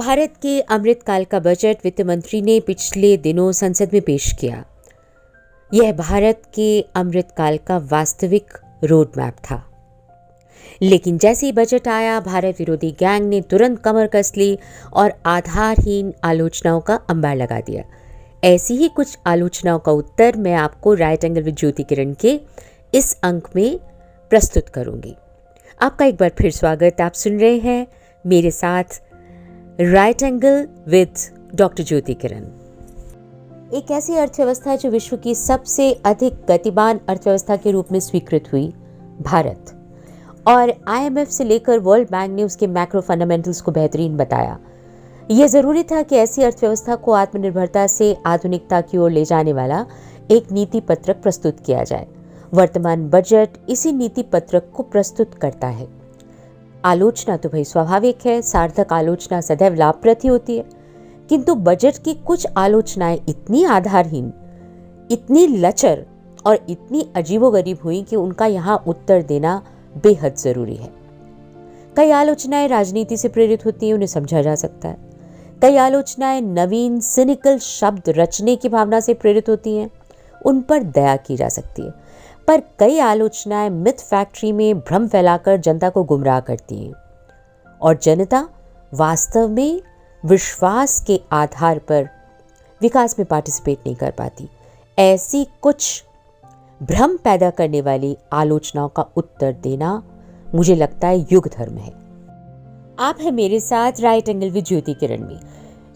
भारत के अमृतकाल का बजट वित्त मंत्री ने पिछले दिनों संसद में पेश किया। यह भारत के अमृतकाल का वास्तविक रोड मैप था। लेकिन जैसे ही बजट आया, भारत विरोधी गैंग ने तुरंत कमर कस ली और आधारहीन आलोचनाओं का अंबार लगा दिया। ऐसी ही कुछ आलोचनाओं का उत्तर मैं आपको राइट एंगल विद ज्योति किरण के इस अंक में प्रस्तुत करूंगी। आपका एक बार फिर स्वागत। आप सुन रहे हैं मेरे साथ राइट एंगल विद डॉक्टर ज्योति किरण। एक ऐसी अर्थव्यवस्था जो विश्व की सबसे अधिक गतिमान अर्थव्यवस्था के रूप में स्वीकृत हुई, भारत, और आईएमएफ से लेकर वर्ल्ड बैंक ने उसके मैक्रो फंडामेंटल्स को बेहतरीन बताया। यह जरूरी था कि ऐसी अर्थव्यवस्था को आत्मनिर्भरता से आधुनिकता की ओर ले जाने वाला एक नीति पत्रक प्रस्तुत किया जाए। वर्तमान बजट इसी नीति पत्रक को प्रस्तुत करता है। आलोचना तो भाई स्वाभाविक है, सार्थक आलोचना सदैव लाभप्रद ही होती है, किंतु बजट की कुछ आलोचनाएं इतनी आधारहीन, इतनी लचर और इतनी अजीबोगरीब हुई कि उनका यहाँ उत्तर देना बेहद जरूरी है। कई आलोचनाएं राजनीति से प्रेरित होती हैं, उन्हें समझा जा सकता है। कई आलोचनाएं नवीन सिनिकल शब्द रचने की भावना से प्रेरित होती हैं, उन पर दया की जा सकती है। पर कई आलोचनाएं मिथ फैक्ट्री में भ्रम फैलाकर जनता को गुमराह करती हैं और जनता वास्तव में विश्वास के आधार पर विकास में पार्टिसिपेट नहीं कर पाती। ऐसी कुछ भ्रम पैदा करने वाली आलोचनाओं का उत्तर देना मुझे लगता है युग धर्म है। आप हैं मेरे साथ राइट एंगल विद ज्योति किरण में।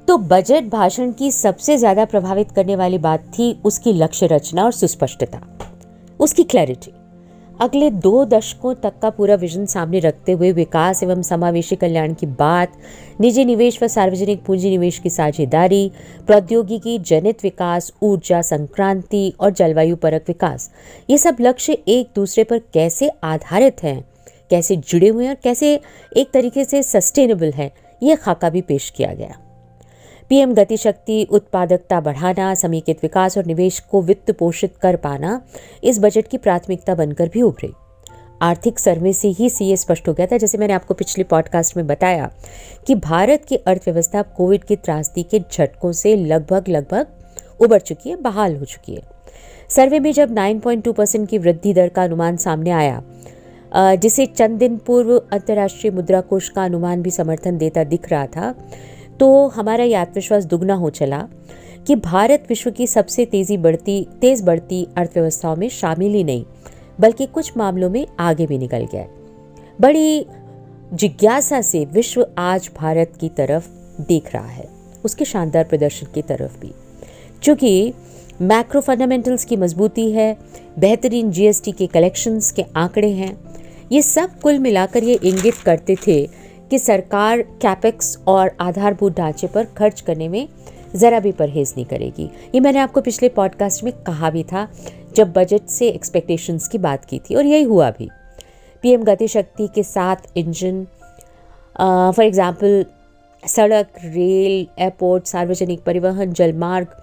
तो बजट भाषण की सबसे ज्यादा प्रभावित करने वाली बात थी उसकी लक्ष्य रचना और सुस्पष्टता, उसकी क्लैरिटी। अगले 2 दशकों तक का पूरा विजन सामने रखते हुए विकास एवं समावेशी कल्याण की बात, निजी निवेश व सार्वजनिक पूंजी निवेश की साझेदारी, प्रौद्योगिकी जनित विकास, ऊर्जा संक्रांति और जलवायु परक विकास, ये सब लक्ष्य एक दूसरे पर कैसे आधारित हैं, कैसे जुड़े हुए हैं और कैसे एक तरीके से सस्टेनेबल है, ये खाका भी पेश किया गया। पीएम गति शक्ति, उत्पादकता बढ़ाना, समेकित विकास और निवेश को वित्त पोषित कर पाना इस बजट की प्राथमिकता बनकर भी उभरे। आर्थिक सर्वे से ही ये स्पष्ट हो गया था, जैसे मैंने आपको पिछले पॉडकास्ट में बताया, कि भारत की अर्थव्यवस्था कोविड की त्रासदी के झटकों से लगभग उबर चुकी है, बहाल हो चुकी है। सर्वे में जब 9.2% की वृद्धि दर का अनुमान सामने आया, जिसे चंद दिन पूर्व अंतर्राष्ट्रीय मुद्रा कोष का अनुमान भी समर्थन देता दिख रहा था, तो हमारा ये आत्मविश्वास दुगना हो चला कि भारत विश्व की सबसे तेज बढ़ती अर्थव्यवस्थाओं में शामिल ही नहीं, बल्कि कुछ मामलों में आगे भी निकल गया है। बड़ी जिज्ञासा से विश्व आज भारत की तरफ देख रहा है, उसके शानदार प्रदर्शन की तरफ भी। चूंकि मैक्रो फंडामेंटल्स की मजबूती है, बेहतरीन जीएसटी के कलेक्शंस के आंकड़े हैं, ये सब कुल मिलाकर ये इंगित करते थे कि सरकार कैपेक्स और आधारभूत ढांचे पर खर्च करने में ज़रा भी परहेज नहीं करेगी। ये मैंने आपको पिछले पॉडकास्ट में कहा भी था जब बजट से एक्सपेक्टेशंस की बात की थी, और यही हुआ भी। पीएम गति शक्ति के 7 इंजन, फॉर एग्जांपल सड़क, रेल, एयरपोर्ट, सार्वजनिक परिवहन, जलमार्ग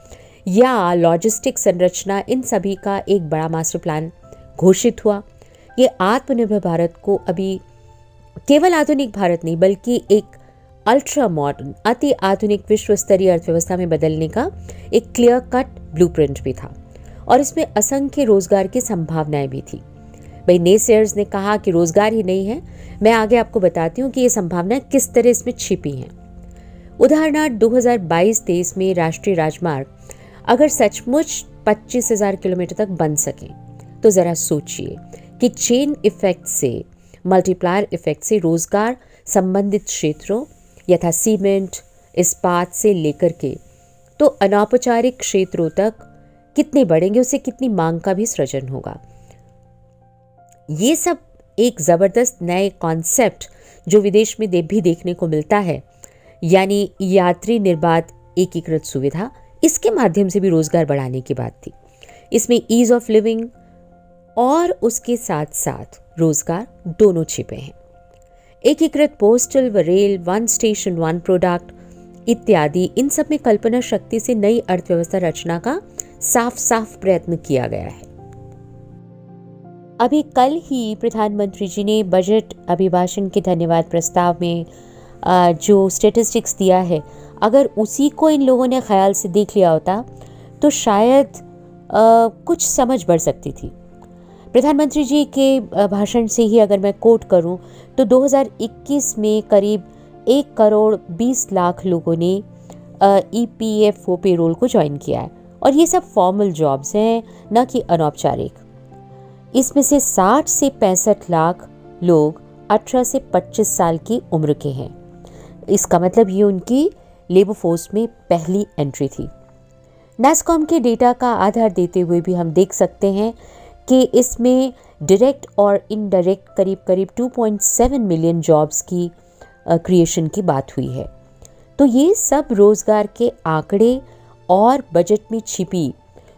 या लॉजिस्टिक संरचना, इन सभी का एक बड़ा मास्टर प्लान घोषित हुआ। ये आत्मनिर्भर भारत को अभी केवल आधुनिक भारत नहीं, बल्कि एक अल्ट्रा मॉडर्न, अति आधुनिक विश्व स्तरीय अर्थव्यवस्था में बदलने का एक क्लियर कट ब्लूप्रिंट भी था, और इसमें असंख्य रोजगार की संभावनाएं भी थी। भाई नेसेयर्स ने कहा कि रोजगार ही नहीं है, मैं आगे आपको बताती हूँ कि ये संभावनाएं किस तरह इसमें छिपी हैं। उदाहरणार्थ 2022-23 में राष्ट्रीय राजमार्ग अगर सचमुच 25,000 किलोमीटर तक बन सके, तो जरा सोचिए कि चेन इफेक्ट से, मल्टीप्लायर इफेक्ट से रोजगार संबंधित क्षेत्रों यथा सीमेंट, इस्पात से लेकर के तो अनौपचारिक क्षेत्रों तक कितने बढ़ेंगे, उससे कितनी मांग का भी सृजन होगा। ये सब एक जबरदस्त नए कॉन्सेप्ट जो विदेश में भी देखने को मिलता है, यानी यात्री निर्बाध एकीकृत सुविधा, इसके माध्यम से भी रोजगार बढ़ाने की बात थी। इसमें ईज ऑफ लिविंग और उसके साथ साथ रोजगार दोनों छिपे हैं। एकीकृत पोस्टल व रेल, 1 स्टेशन 1 प्रोडक्ट इत्यादि, इन सब में कल्पना शक्ति से नई अर्थव्यवस्था रचना का साफ प्रयत्न किया गया है। अभी कल ही प्रधानमंत्री जी ने बजट अभिभाषण के धन्यवाद प्रस्ताव में जो स्टेटिस्टिक्स दिया है, अगर उसी को इन लोगों ने ख्याल से देख लिया होता तो शायद कुछ समझ बढ़ सकती थी। प्रधानमंत्री जी के भाषण से ही अगर मैं कोट करूं तो 2021 में करीब 1 करोड़ 20 लाख लोगों ने EPFO पेरोल को ज्वाइन किया है, और ये सब फॉर्मल जॉब्स हैं, न कि अनौपचारिक। इसमें से 60 से 65 लाख लोग 18 से 25 साल की उम्र के हैं। इसका मतलब ये उनकी लेबर फोर्स में पहली एंट्री थी। NASSCOM के डेटा का आधार देते हुए भी हम देख सकते हैं कि इसमें डायरेक्ट और इनडायरेक्ट करीब 2.7 मिलियन जॉब्स की क्रिएशन की बात हुई है। तो ये सब रोज़गार के आंकड़े और बजट में छिपी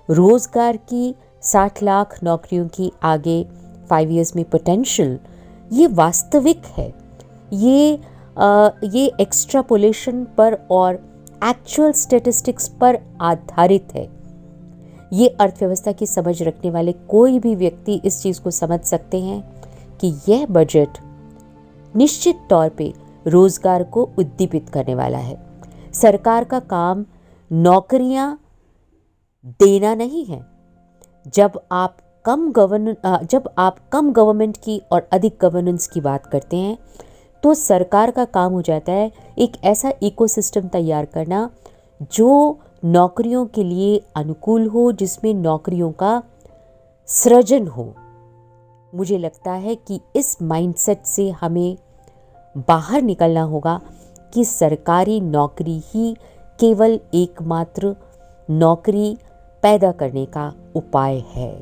रोज़गार की 60 लाख नौकरियों की आगे 5 इयर्स में पोटेंशियल, ये वास्तविक है। ये एक्स्ट्रापोलेशन पर और एक्चुअल स्टैटिस्टिक्स पर आधारित है। ये अर्थव्यवस्था की समझ रखने वाले कोई भी व्यक्ति इस चीज़ को समझ सकते हैं कि यह बजट निश्चित तौर पे रोज़गार को उद्दीपित करने वाला है। सरकार का काम नौकरियां देना नहीं है। जब आप कम गवर्नमेंट की और अधिक गवर्नेंस की बात करते हैं तो सरकार का काम हो जाता है एक ऐसा इकोसिस्टम तैयार करना जो नौकरियों के लिए अनुकूल हो, जिसमें नौकरियों का सृजन हो। मुझे लगता है कि इस माइंडसेट से हमें बाहर निकलना होगा कि सरकारी नौकरी ही केवल एकमात्र नौकरी पैदा करने का उपाय है।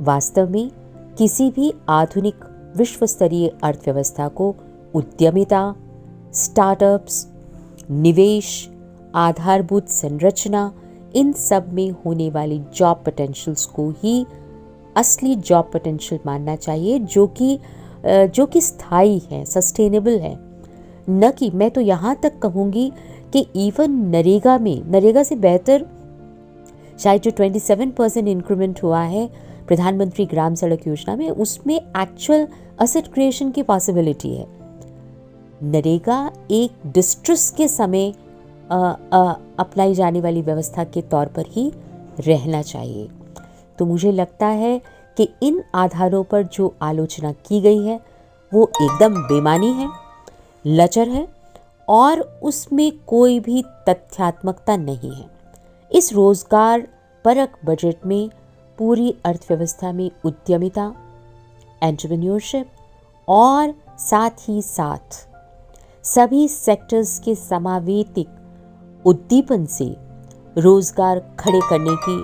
वास्तव में किसी भी आधुनिक विश्व स्तरीय अर्थव्यवस्था को उद्यमिता, स्टार्टअप्स, निवेश, आधारभूत संरचना, इन सब में होने वाली जॉब पोटेंशियल्स को ही असली जॉब पोटेंशियल मानना चाहिए, जो कि स्थायी है, सस्टेनेबल है। न कि मैं तो यहाँ तक कहूँगी कि इवन नरेगा से बेहतर शायद जो 27% इंक्रीमेंट हुआ है प्रधानमंत्री ग्राम सड़क योजना में, उसमें एक्चुअल असेट क्रिएशन की पॉसिबिलिटी है। नरेगा एक डिस्ट्रेस के समय अपनाई जाने वाली व्यवस्था के तौर पर ही रहना चाहिए। तो मुझे लगता है कि इन आधारों पर जो आलोचना की गई है वो एकदम बेमानी है, लचर है और उसमें कोई भी तथ्यात्मकता नहीं है। इस रोजगार परक बजट में पूरी अर्थव्यवस्था में उद्यमिता, एंटरप्रेन्योरशिप और साथ ही साथ सभी सेक्टर्स के समावेतिक उद्दीपन से रोजगार खड़े करने की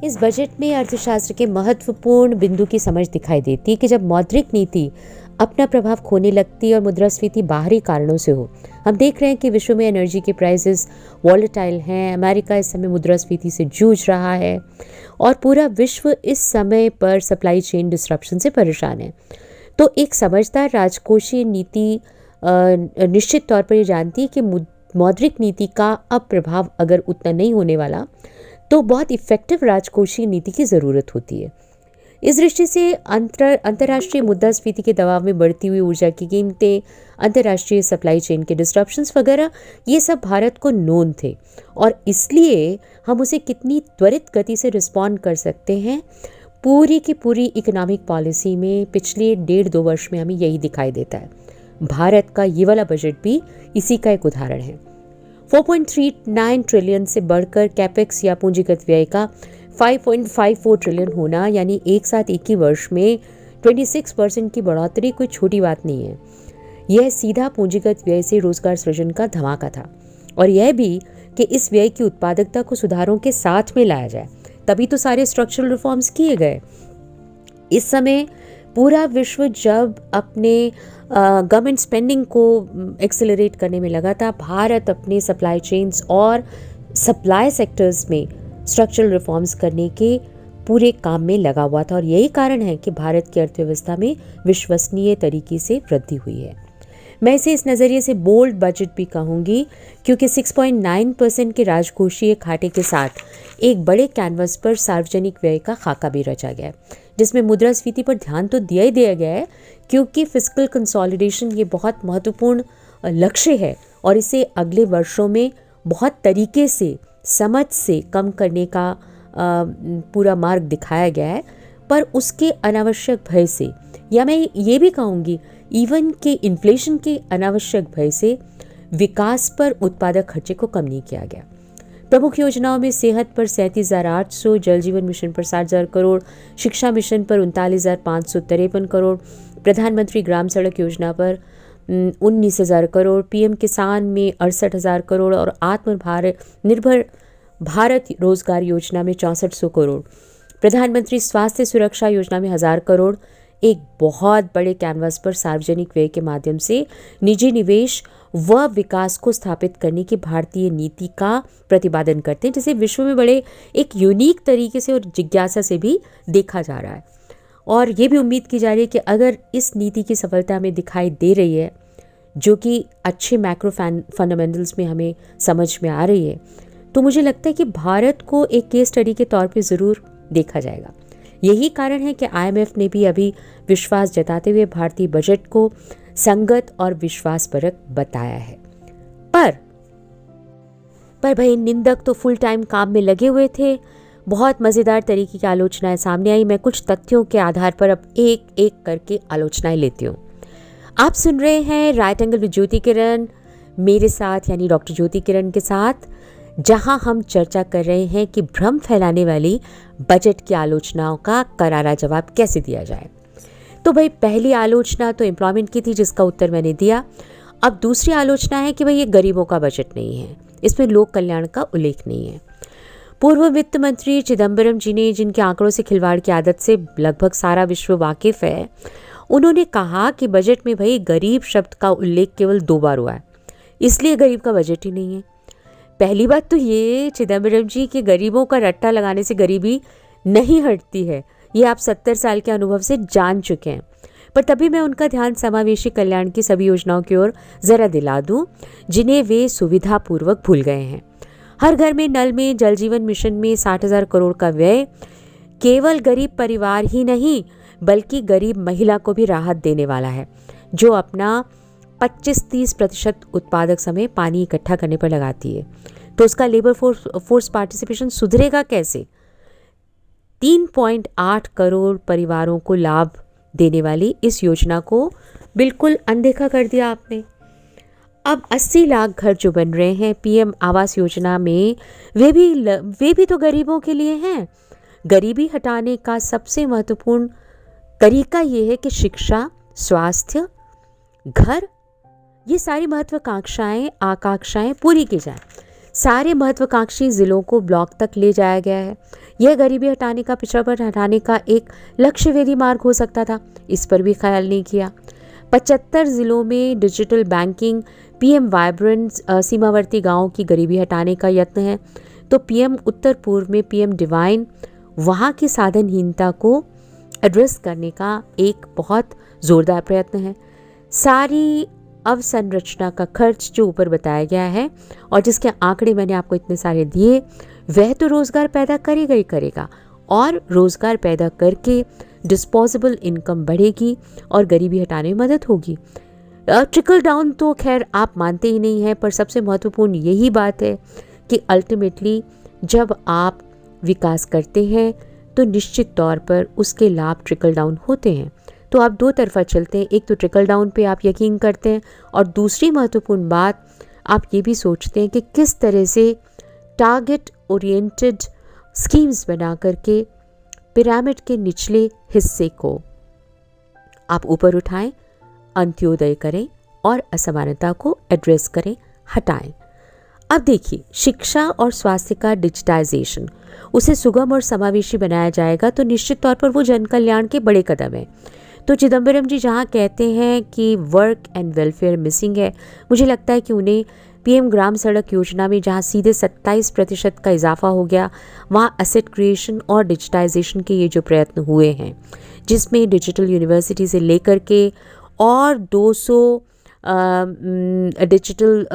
इस बजट में अर्थशास्त्र के महत्वपूर्ण बिंदु की समझ दिखाई देती है कि जब मौद्रिक नीति अपना प्रभाव खोने लगती और मुद्रास्फीति बाहरी कारणों से हो। हम देख रहे हैं कि विश्व में एनर्जी के प्राइसेस वॉलेटाइल हैं, अमेरिका इस समय मुद्रास्फीति से जूझ रहा है और पूरा विश्व इस समय पर सप्लाई चेन डिस्रप्शन से परेशान है। तो एक समझदार राजकोषीय नीति निश्चित तौर पर ये जानती है कि मौद्रिक नीति का अब प्रभाव अगर उतना नहीं होने वाला तो बहुत इफेक्टिव राजकोषीय नीति की ज़रूरत होती है। इस दृष्टि से अंतर्राष्ट्रीय मुद्रास्फीति के दबाव में बढ़ती हुई ऊर्जा की कीमतें, अंतर्राष्ट्रीय सप्लाई चेन के डिस्ट्रप्शंस वगैरह, ये सब भारत को नोन थे और इसलिए हम उसे कितनी त्वरित गति से रिस्पॉन्ड कर सकते हैं, पूरी की पूरी इकोनॉमिक पॉलिसी में पिछले 1.5-2 वर्ष में हमें यही दिखाई देता है। भारत का ये वाला बजट भी इसी का एक उदाहरण है। 4.39 ट्रिलियन से बढ़कर कैपेक्स या पूंजीगत व्यय का 5.54 ट्रिलियन होना, यानी एक साथ एक ही वर्ष में 26% की बढ़ोतरी कोई छोटी बात नहीं है। यह सीधा पूंजीगत व्यय से रोजगार सृजन का धमाका था और यह भी कि इस व्यय की उत्पादकता को सुधारों के साथ में लाया जाए, तभी तो सारे स्ट्रक्चरल रिफॉर्म्स किए गए। इस समय पूरा विश्व जब अपने गवर्नमेंट स्पेंडिंग को एक्सेलरेट करने में लगा था, भारत अपने सप्लाई चेन्स और सप्लाई सेक्टर्स में स्ट्रक्चरल रिफॉर्म्स करने के पूरे काम में लगा हुआ था और यही कारण है कि भारत की अर्थव्यवस्था में विश्वसनीय तरीके से वृद्धि हुई है। मैं इसे इस नज़रिए से बोल्ड बजट भी कहूँगी क्योंकि 6.9% के राजकोषीय घाटे के साथ एक बड़े कैनवस पर सार्वजनिक व्यय का खाका भी रचा गया है, जिसमें मुद्रास्फीति पर ध्यान तो दिया ही दिया गया है क्योंकि फिस्कल कंसोलिडेशन ये बहुत महत्वपूर्ण लक्ष्य है और इसे अगले वर्षों में बहुत तरीके से समझ से कम करने का पूरा मार्ग दिखाया गया है। पर उसके अनावश्यक भय से, या मैं ये भी कहूँगी इवन के इन्फ्लेशन के अनावश्यक भय से विकास पर उत्पादक खर्चे को कम नहीं किया गया। प्रमुख योजनाओं में सेहत पर 37,800, जल जीवन मिशन पर 60,000 करोड़, शिक्षा मिशन पर 39,553 करोड़, प्रधानमंत्री ग्राम सड़क योजना पर 19,000 करोड़, पीएम किसान में 68,000 करोड़ और आत्मनिर्भर भारत रोजगार योजना में 6400 करोड़, प्रधानमंत्री स्वास्थ्य सुरक्षा योजना में 1000 करोड़ एक बहुत बड़े कैनवास पर सार्वजनिक व्यय के माध्यम से निजी निवेश व विकास को स्थापित करने की भारतीय नीति का प्रतिपादन करते हैं, जिसे विश्व में बड़े एक यूनिक तरीके से और जिज्ञासा से भी देखा जा रहा है। और ये भी उम्मीद की जा रही है कि अगर इस नीति की सफलता हमें दिखाई दे रही है, जो कि अच्छे मैक्रो फंडामेंटल्स में हमें समझ में आ रही है, तो मुझे लगता है कि भारत को एक केस स्टडी के तौर पे ज़रूर देखा जाएगा। यही कारण है कि IMF ने भी अभी विश्वास जताते हुए भारतीय बजट को संगत और विश्वासपरक बताया है। पर भाई निंदक तो फुल टाइम काम में लगे हुए थे। बहुत मज़ेदार तरीके की आलोचनाएं सामने आई। मैं कुछ तथ्यों के आधार पर अब एक एक करके आलोचनाएं लेती हूँ। आप सुन रहे हैं राइट एंगल विद ज्योति किरण, मेरे साथ यानी डॉक्टर ज्योति किरण के साथ, जहां हम चर्चा कर रहे हैं कि भ्रम फैलाने वाली बजट की आलोचनाओं का करारा जवाब कैसे दिया जाए। तो भाई पहली आलोचना तो एम्प्लॉयमेंट की थी, जिसका उत्तर मैंने दिया। अब दूसरी आलोचना है कि भाई ये गरीबों का बजट नहीं है, इसमें लोक कल्याण का उल्लेख नहीं है। पूर्व वित्त मंत्री चिदम्बरम जी ने, जिनके आंकड़ों से खिलवाड़ की आदत से लगभग सारा विश्व वाकिफ है, उन्होंने कहा कि बजट में भाई गरीब शब्द का उल्लेख केवल 2 बार हुआ है, इसलिए गरीब का बजट ही नहीं है। पहली बात तो ये चिदम्बरम जी के गरीबों का रट्टा लगाने से गरीबी नहीं हटती है, ये आप 70 साल के अनुभव से जान चुके हैं। पर तभी मैं उनका ध्यान समावेशी कल्याण की सभी योजनाओं की ओर ज़रा दिला दूं, जिन्हें वे सुविधापूर्वक भूल गए हैं। हर घर में नल में, जल जीवन मिशन में 60,000 करोड़ का व्यय केवल गरीब परिवार ही नहीं बल्कि गरीब महिला को भी राहत देने वाला है, जो अपना 25-30% उत्पादक समय पानी इकट्ठा करने पर लगाती है। तो उसका लेबर फोर्स पार्टिसिपेशन सुधरेगा कैसे? 3.8 करोड़ परिवारों को लाभ देने वाली इस योजना को बिल्कुल अनदेखा कर दिया आपने। अब 80 लाख घर जो बन रहे हैं पीएम आवास योजना में, वे भी तो गरीबों के लिए हैं। गरीबी हटाने का सबसे महत्वपूर्ण तरीका ये है कि स्वास्थ्य, घर, ये सारी आकांक्षाएं पूरी की जाएं। सारे महत्वाकांक्षी जिलों को ब्लॉक तक ले जाया गया है। यह गरीबी हटाने का, पिछड़ापन हटाने का एक लक्ष्यवेधी मार्ग हो सकता था, इस पर भी ख्याल नहीं किया। 75 जिलों में डिजिटल बैंकिंग, पीएम वाइब्रेंट सीमावर्ती गांवों की गरीबी हटाने का यत्न है। तो पीएम उत्तर पूर्व में पीएम डिवाइन, वहाँ की साधनहीनता को एड्रेस करने का एक बहुत ज़ोरदार प्रयत्न है। सारी अवसंरचना का खर्च जो ऊपर बताया गया है और जिसके आंकड़े मैंने आपको इतने सारे दिए, वह तो रोज़गार पैदा करेगा ही करेगा, और रोज़गार पैदा करके डिस्पोजेबल इनकम बढ़ेगी और गरीबी हटाने में मदद होगी। ट्रिकल डाउन तो खैर आप मानते ही नहीं हैं, पर सबसे महत्वपूर्ण यही बात है कि अल्टीमेटली जब आप विकास करते हैं तो निश्चित तौर पर उसके लाभ ट्रिकल डाउन होते हैं। तो आप 2 तरफा चलते हैं, एक तो ट्रिकल डाउन पे आप यकीन करते हैं और दूसरी महत्वपूर्ण बात आप ये भी सोचते हैं कि किस तरह से टारगेट ओरिएंटेड स्कीम्स बना करके पिरामिड के निचले हिस्से को आप ऊपर उठाएं, अंत्योदय करें और असमानता को एड्रेस करें, हटाएं। अब देखिए, शिक्षा और स्वास्थ्य का डिजिटाइजेशन, उसे सुगम और समावेशी बनाया जाएगा तो निश्चित तौर पर वो जन कल्याण के बड़े कदम है। तो चिदम्बरम जी जहाँ कहते हैं कि वर्क एंड वेलफेयर मिसिंग है, मुझे लगता है कि उन्हें पीएम ग्राम सड़क योजना में जहाँ सीधे 27% का इजाफा हो गया, वहाँ एसेट क्रिएशन और डिजिटाइजेशन के ये जो प्रयत्न हुए हैं, जिसमें डिजिटल यूनिवर्सिटी से लेकर के और 200 डिजिटल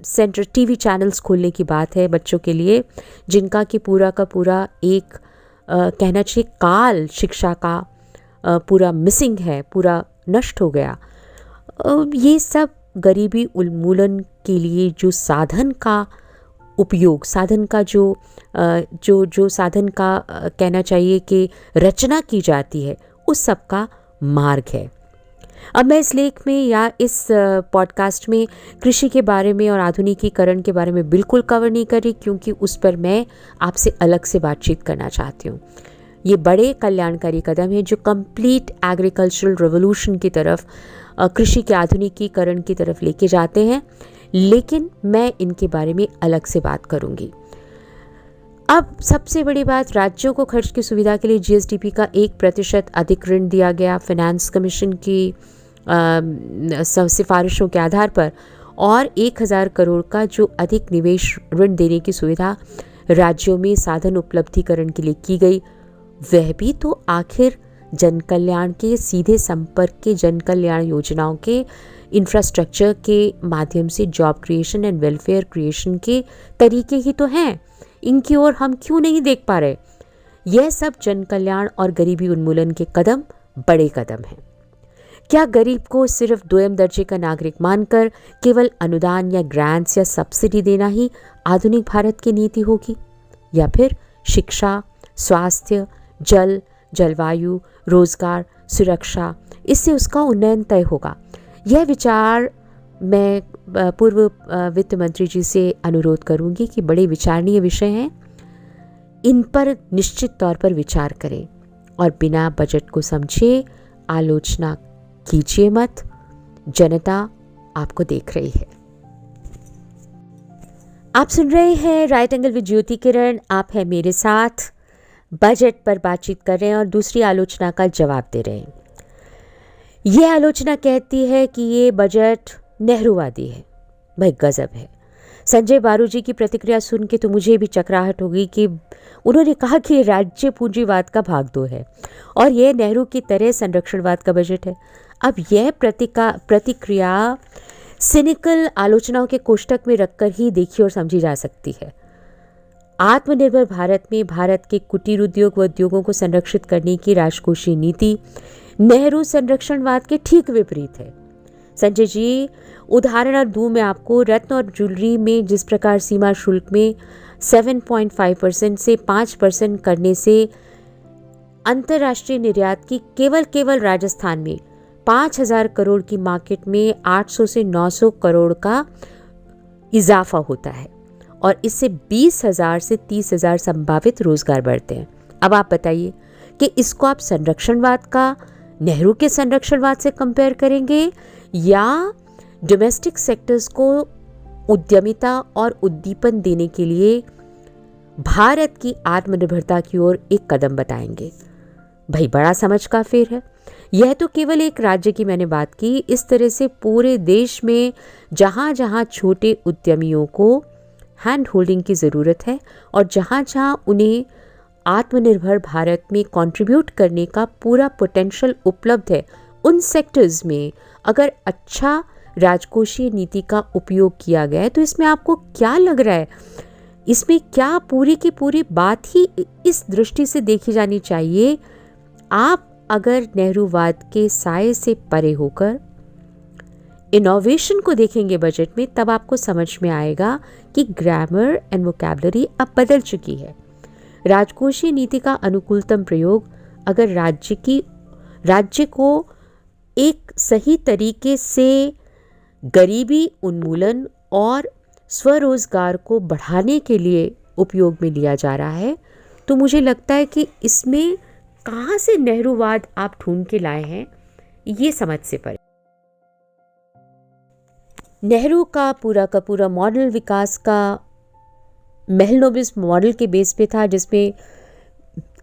सेंटर टीवी चैनल्स खोलने की बात है बच्चों के लिए, जिनका कि पूरा का पूरा एक कहना चाहिए काल शिक्षा का पूरा मिसिंग है, पूरा नष्ट हो गया। ये सब गरीबी उन्मूलन के लिए जो साधन का उपयोग, साधन का जो साधन का कहना चाहिए कि रचना की जाती है, उस सब का मार्ग है। अब मैं इस लेख में या इस पॉडकास्ट में कृषि के बारे में और आधुनिकीकरण के बारे में बिल्कुल कवर नहीं कर रही, क्योंकि उस पर मैं आपसे अलग से बातचीत करना चाहती हूँ। ये बड़े कल्याणकारी कदम हैं जो कंप्लीट एग्रीकल्चरल रेवोल्यूशन की तरफ, कृषि के आधुनिकीकरण की तरफ लेके जाते हैं, लेकिन मैं इनके बारे में अलग से बात करूँगी। अब सबसे बड़ी बात, राज्यों को खर्च की सुविधा के लिए जीएसडीपी का 1% अधिक ऋण दिया गया फाइनेंस कमीशन की सिफारिशों के आधार पर, और 1000 करोड़ का जो अधिक निवेश ऋण देने की सुविधा राज्यों में साधन उपलब्धिकरण के लिए की गई, वह भी तो आखिर जन कल्याण के सीधे संपर्क के जन कल्याण योजनाओं के इंफ्रास्ट्रक्चर के माध्यम से job creation and welfare creation के तरीके ही तो हैं। इनकी ओर हम क्यों नहीं देख पा रहे? यह सब जन कल्याण और गरीबी उन्मूलन के कदम बड़े कदम हैं। क्या गरीब को सिर्फ दोयम दर्जे का नागरिक मानकर केवल अनुदान या ग्रांट्स या सब्सिडी देना ही आधुनिक भारत की नीति होगी, या फिर शिक्षा, स्वास्थ्य, जल, जलवायु, रोजगार, सुरक्षा, इससे उसका उन्नयन तय होगा? यह विचार मैं पूर्व वित्त मंत्री जी से अनुरोध करूंगी कि बड़े विचारणीय विषय हैं, इन पर निश्चित तौर पर विचार करें और बिना बजट को समझे आलोचना कीजिए मत। जनता आपको देख रही है। आप सुन रहे हैं राइट एंगल विद ज्योति किरण। आप हैं मेरे साथ, बजट पर बातचीत कर रहे हैं और दूसरी आलोचना का जवाब दे रहे हैं। यह आलोचना कहती है कि ये बजट नेहरूवादी है। भाई गजब है। संजय बारू जी की प्रतिक्रिया सुन के तो मुझे भी चकराहट हो गई कि उन्होंने कहा कि राज्य पूंजीवाद का भाग 2 है और यह नेहरू की तरह संरक्षणवाद का बजट है। अब यह प्रतिक्रिया सिनिकल आलोचनाओं के कोष्टक में रखकर ही देखी और समझी जा सकती है। आत्मनिर्भर भारत में भारत के कुटीर उद्योग व उद्योगों को संरक्षित करने की राजकोषीय नीति नेहरू संरक्षणवाद के ठीक विपरीत है। संजय जी, उदाहरण दूं मैं आपको, रत्न और ज्वेलरी में जिस प्रकार सीमा शुल्क में 7.5% से 5% करने से अंतर्राष्ट्रीय निर्यात की केवल राजस्थान में 5000 करोड़ की मार्केट में 800 से 900 करोड़ का इजाफा होता है और इससे 20,000 से 30,000 संभावित रोजगार बढ़ते हैं। अब आप बताइए कि इसको आप संरक्षणवाद का नेहरू के संरक्षणवाद से कंपेयर करेंगे या डोमेस्टिक सेक्टर्स को उद्यमिता और उद्दीपन देने के लिए भारत की आत्मनिर्भरता की ओर एक कदम बताएंगे? भाई बड़ा समझ का फेर है। यह तो केवल एक राज्य की मैंने बात की, इस तरह से पूरे देश में जहाँ जहाँ छोटे उद्यमियों को हैंड होल्डिंग की ज़रूरत है और जहाँ जहाँ उन्हें आत्मनिर्भर भारत में कंट्रीब्यूट करने का पूरा पोटेंशियल उपलब्ध है, उन सेक्टर्स में अगर अच्छा राजकोषीय नीति का उपयोग किया गया है तो इसमें आपको क्या लग रहा है? इसमें क्या पूरी की पूरी बात ही इस दृष्टि से देखी जानी चाहिए। आप अगर नेहरूवाद के साये से परे होकर इनोवेशन को देखेंगे बजट में, तब आपको समझ में आएगा कि ग्रामर एंड वोकैबुलरी अब बदल चुकी है। राजकोषीय नीति का अनुकूलतम प्रयोग अगर राज्य को एक सही तरीके से गरीबी उन्मूलन और स्वरोजगार को बढ़ाने के लिए उपयोग में लिया जा रहा है, तो मुझे लगता है कि इसमें कहाँ से नेहरूवाद आप ढूंढ के लाए हैं, ये समझ से परे। नेहरू का पूरा मॉडल विकास का महलनोबिस मॉडल के बेस पे था, जिसमें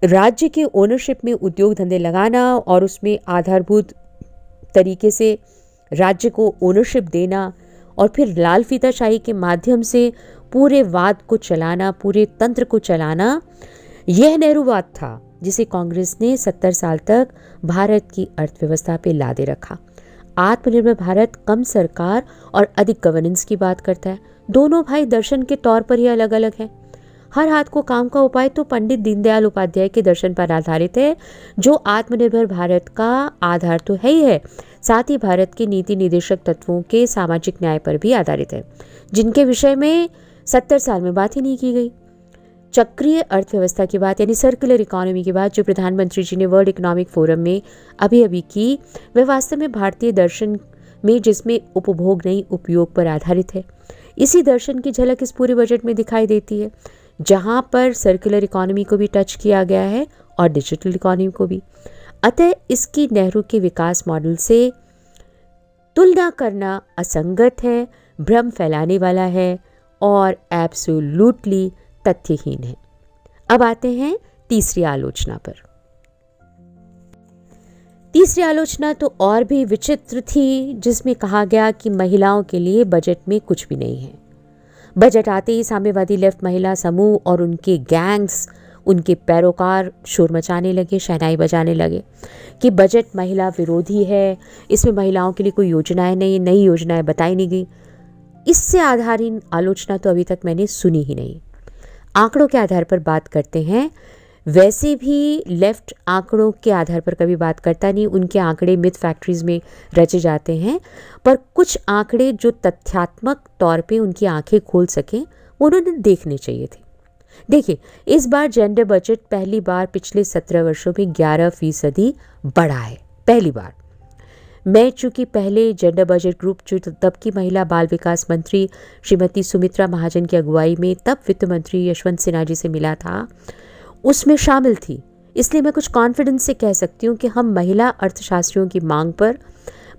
राज्य के ओनरशिप में उद्योग धंधे लगाना और उसमें आधारभूत तरीके से राज्य को ओनरशिप देना और फिर लाल फीताशाही के माध्यम से पूरे वाद को चलाना, पूरे तंत्र को चलाना, यह नेहरूवाद था जिसे कांग्रेस ने 70 साल तक भारत की अर्थव्यवस्था पे लादे रखा। आत्मनिर्भर भारत कम सरकार और अधिक गवर्नेंस की बात करता है। दोनों भाई दर्शन के तौर पर ही अलग अलग हैं। हर हाथ को काम का उपाय तो पंडित दीनदयाल उपाध्याय के दर्शन पर आधारित है, जो आत्मनिर्भर भारत का आधार तो है ही है, साथ ही भारत के नीति निर्देशक तत्वों के सामाजिक न्याय पर भी आधारित है, जिनके विषय में 70 साल में बात ही नहीं की गई। चक्रीय अर्थव्यवस्था की बात यानी सर्कुलर इकोनॉमी की बात जो प्रधानमंत्री जी ने वर्ल्ड इकोनॉमिक फोरम में अभी अभी की, वह वास्तव में भारतीय दर्शन में जिसमें उपभोग नहीं उपयोग पर आधारित है। इसी दर्शन की झलक इस पूरे बजट में दिखाई देती है, जहां पर सर्कुलर इकोनॉमी को भी टच किया गया है और डिजिटल इकोनॉमी को भी। अतः इसकी नेहरू के विकास मॉडल से तुलना करना असंगत है, भ्रम फैलाने वाला है और एब्सोल्युटली तथ्यहीन है। अब आते हैं तीसरी आलोचना पर। तीसरी आलोचना तो और भी विचित्र थी, जिसमें कहा गया कि महिलाओं के लिए बजट में कुछ भी नहीं है। बजट आते ही साम्यवादी लेफ्ट महिला समूह और उनके गैंग्स, उनके पैरोकार शोर मचाने लगे, शहनाई बजाने लगे कि बजट महिला विरोधी है, इसमें महिलाओं के लिए कोई योजनाएं नहीं, नई योजनाएं बताई नहीं गई। इससे आधारित आलोचना तो अभी तक मैंने सुनी ही नहीं। आंकड़ों के आधार पर बात करते हैं, वैसे भी लेफ्ट आंकड़ों के आधार पर कभी बात करता नहीं, उनके आंकड़े मिथ फैक्ट्रीज में रचे जाते हैं, पर कुछ आंकड़े जो तथ्यात्मक तौर पे उनकी आंखें खोल सकें वो उन्होंने देखने चाहिए थे। देखिए, इस बार जेंडर बजट पहली बार पिछले 17 वर्षों में 11% बढ़ा है, पहली बार। मैं चूंकि पहले जेंडर बजट ग्रुप जो तब की महिला बाल विकास मंत्री श्रीमती सुमित्रा महाजन की अगुवाई में तब वित्त मंत्री यशवंत सिन्हा जी से मिला था, उसमें शामिल थी, इसलिए मैं कुछ कॉन्फिडेंस से कह सकती हूँ कि हम महिला अर्थशास्त्रियों की मांग पर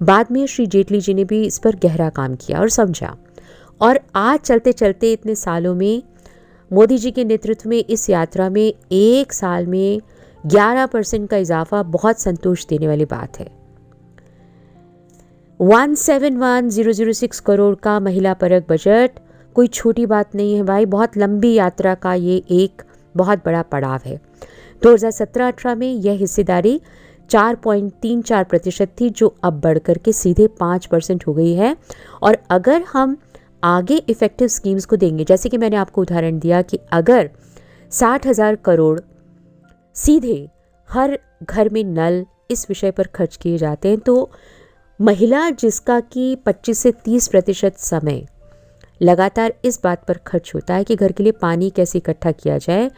बाद में श्री जेटली जी ने भी इस पर गहरा काम किया और समझा, और आज चलते चलते इतने सालों में मोदी जी के नेतृत्व में इस यात्रा में एक साल में 11% का इजाफा बहुत संतोष देने वाली बात है। 171,006 करोड़ का महिला परक बजट कोई छोटी बात नहीं है भाई, बहुत लंबी यात्रा का ये एक बहुत बड़ा पड़ाव है। 2017-18 में यह हिस्सेदारी 4.34% थी, जो अब बढ़कर के सीधे 5% हो गई है। और अगर हम आगे इफेक्टिव स्कीम्स को देंगे, जैसे कि मैंने आपको उदाहरण दिया कि अगर 60,000 करोड़ सीधे हर घर में नल इस विषय पर खर्च किए जाते हैं, तो महिला जिसका कि 25 से 30% समय लगातार इस बात पर खर्च होता है कि घर के लिए पानी कैसे इकट्ठा किया जाए,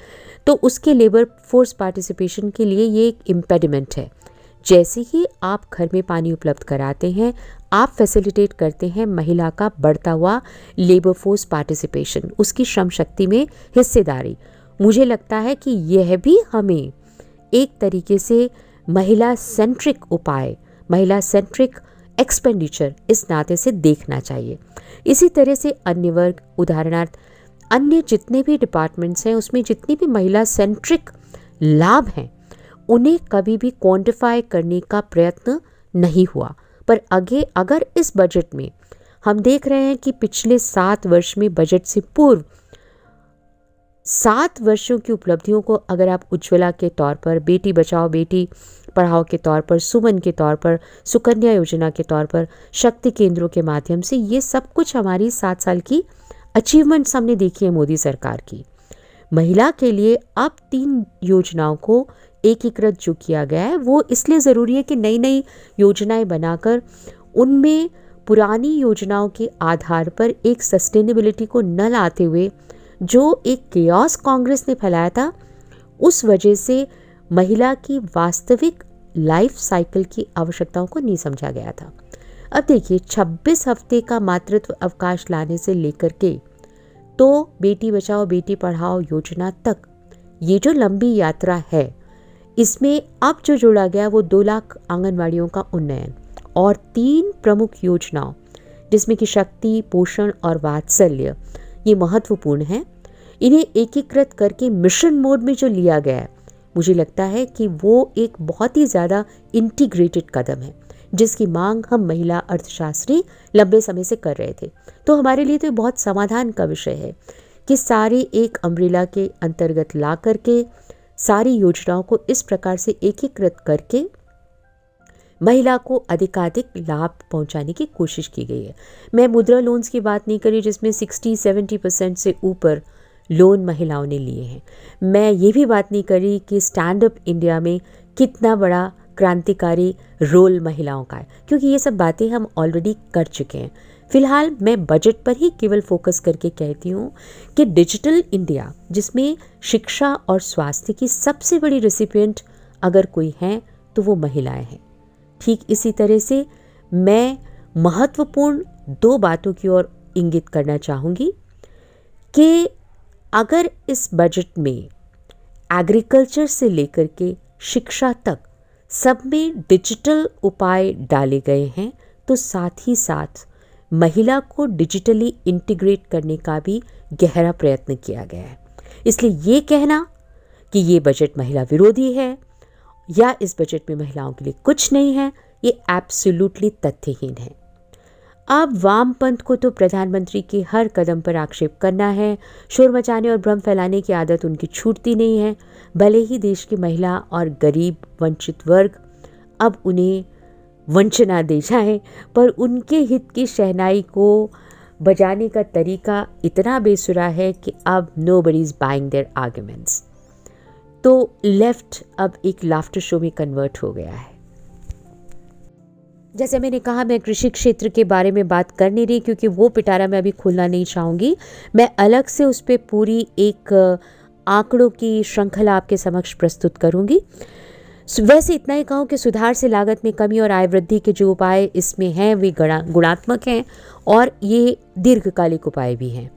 तो उसके लेबर फोर्स पार्टिसिपेशन के लिए ये एक इम्पेडिमेंट है। जैसे ही आप घर में पानी उपलब्ध कराते हैं, आप फैसिलिटेट करते हैं महिला का बढ़ता हुआ लेबर फोर्स पार्टिसिपेशन, उसकी श्रम शक्ति में हिस्सेदारी। मुझे लगता है कि यह भी हमें एक तरीके से महिला सेंट्रिक उपाय, महिला सेंट्रिक एक्सपेंडिचर इस नाते से देखना चाहिए। इसी तरह से अन्य वर्ग, उदाहरणार्थ अन्य जितने भी डिपार्टमेंट्स हैं, उसमें जितनी भी महिला सेंट्रिक लाभ हैं, उन्हें कभी भी क्वांटिफाई करने का प्रयत्न नहीं हुआ। पर अगर इस बजट में हम देख रहे हैं कि पिछले 7 वर्ष में बजट से पूर्व 7 वर्षों की उपलब्धियों को अगर आप उज्ज्वला के तौर पर, बेटी बचाओ बेटी पढ़ाओ के तौर पर, सुमन के तौर पर, सुकन्या योजना के तौर पर, शक्ति केंद्रों के माध्यम से, ये सब कुछ हमारी 7 साल की अचीवमेंट्स हमने देखी है मोदी सरकार की। महिला के लिए अब 3 योजनाओं को एकीकृत जो किया गया है, वो इसलिए ज़रूरी है कि नई नई योजनाएं बनाकर उनमें पुरानी योजनाओं के आधार पर एक सस्टेनेबिलिटी को न लाते हुए जो एक केओस कांग्रेस ने फैलाया था, उस वजह से महिला की वास्तविक लाइफ साइकिल की आवश्यकताओं को नहीं समझा गया था। अब देखिए, 26 हफ्ते का मातृत्व अवकाश लाने से लेकर के तो बेटी बचाओ बेटी पढ़ाओ योजना तक, ये जो लंबी यात्रा है, इसमें अब जो जोड़ा गया वो 2 लाख आंगनवाड़ियों का उन्नयन और 3 प्रमुख योजनाओं, जिसमें कि शक्ति, पोषण और वात्सल्य, ये महत्वपूर्ण है। इन्हें एकीकृत करके मिशन मोड में जो लिया गया है, मुझे लगता है कि वो एक बहुत ही ज़्यादा इंटीग्रेटेड कदम है, जिसकी मांग हम महिला अर्थशास्त्री लंबे समय से कर रहे थे। तो हमारे लिए तो बहुत समाधान का विषय है कि सारे एक अम्ब्रेला के अंतर्गत ला करके सारी योजनाओं को इस प्रकार से एकीकृत करके महिला को अधिकाधिक लाभ पहुंचाने की कोशिश की गई है। मैं मुद्रा लोन्स की बात नहीं करी जिसमें 60-70% से ऊपर लोन महिलाओं ने लिए हैं। मैं ये भी बात नहीं करी कि स्टैंड अप इंडिया में कितना बड़ा क्रांतिकारी रोल महिलाओं का है, क्योंकि ये सब बातें हम ऑलरेडी कर चुके हैं। फिलहाल मैं बजट पर ही केवल फोकस करके कहती हूँ कि डिजिटल इंडिया, जिसमें शिक्षा और स्वास्थ्य की सबसे बड़ी रेसिपिएंट अगर कोई है तो वो महिलाएं हैं। ठीक इसी तरह से मैं महत्वपूर्ण 2 बातों की ओर इंगित करना चाहूँगी कि अगर इस बजट में एग्रीकल्चर से लेकर के शिक्षा तक सब में डिजिटल उपाय डाले गए हैं, तो साथ ही साथ महिला को डिजिटली इंटीग्रेट करने का भी गहरा प्रयत्न किया गया है। इसलिए ये कहना कि ये बजट महिला विरोधी है या इस बजट में महिलाओं के लिए कुछ नहीं है, ये एब्सोल्युटली तथ्यहीन है। अब वामपंथ को तो प्रधानमंत्री के हर कदम पर आक्षेप करना है, शोर मचाने और भ्रम फैलाने की आदत उनकी छूटती नहीं है। भले ही देश की महिला और गरीब वंचित वर्ग अब उन्हें वंचना दे जाए, पर उनके हित की शहनाई को बजाने का तरीका इतना बेसुरा है कि अब nobody is buying their arguments. तो लेफ्ट अब एक लाफ्टर शो में कन्वर्ट हो गया है। जैसे मैंने कहा, मैं कृषि क्षेत्र के बारे में बात कर नहीं रही क्योंकि वो पिटारा मैं अभी खोलना नहीं चाहूँगी। मैं अलग से उस पर पूरी एक आंकड़ों की श्रृंखला आपके समक्ष प्रस्तुत करूँगी। वैसे इतना ही कहूँ कि सुधार से लागत में कमी और आय वृद्धि के जो उपाय इसमें हैं वे गुणात्मक हैं और ये दीर्घकालिक उपाय भी हैं।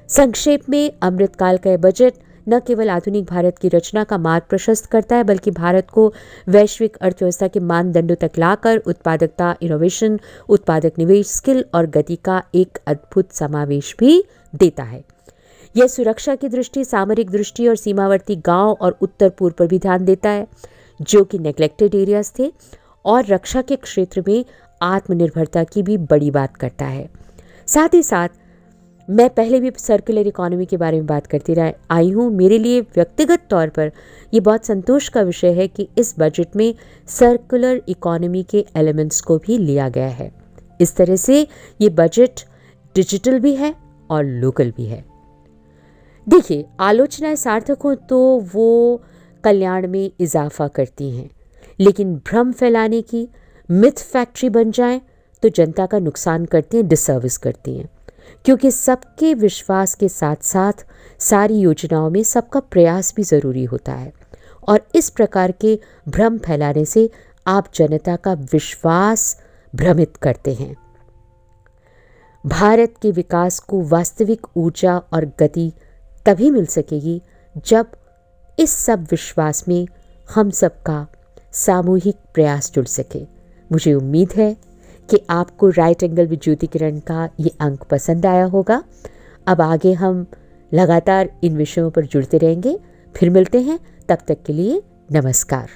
संक्षेप में, अमृतकाल का बजट न केवल आधुनिक भारत की रचना का मार्ग प्रशस्त करता है, बल्कि भारत को वैश्विक अर्थव्यवस्था के मानदंडों तक लाकर उत्पादकता, इनोवेशन, उत्पादक निवेश, स्किल और गति का एक अद्भुत समावेश भी देता है। यह सुरक्षा की दृष्टि, सामरिक दृष्टि और सीमावर्ती गांव और उत्तर पूर्व पर भी ध्यान देता है, जो कि नेग्लेक्टेड एरियाज थे, और रक्षा के क्षेत्र में आत्मनिर्भरता की भी बड़ी बात करता है। साथ ही साथ मैं पहले भी सर्कुलर इकोनॉमी के बारे में बात करती आई हूँ। मेरे लिए व्यक्तिगत तौर पर ये बहुत संतोष का विषय है कि इस बजट में सर्कुलर इकोनॉमी के एलिमेंट्स को भी लिया गया है। इस तरह से ये बजट डिजिटल भी है और लोकल भी है। देखिए, आलोचनाएं सार्थक हो तो वो कल्याण में इजाफा करती हैं, लेकिन भ्रम फैलाने की, मिथ फैक्ट्री बन जाएं तो जनता का नुकसान करती हैं, डिसर्विस करती हैं। क्योंकि सबके विश्वास के साथ साथ सारी योजनाओं में सबका प्रयास भी ज़रूरी होता है, और इस प्रकार के भ्रम फैलाने से आप जनता का विश्वास भ्रमित करते हैं। भारत के विकास को वास्तविक ऊर्जा और गति तभी मिल सकेगी जब इस सब विश्वास में हम सबका सामूहिक प्रयास जुड़ सके। मुझे उम्मीद है कि आपको राइट एंगल विद ज्योति किरण का ये अंक पसंद आया होगा। अब आगे हम लगातार इन विषयों पर जुड़ते रहेंगे। फिर मिलते हैं, तब तक के लिए नमस्कार।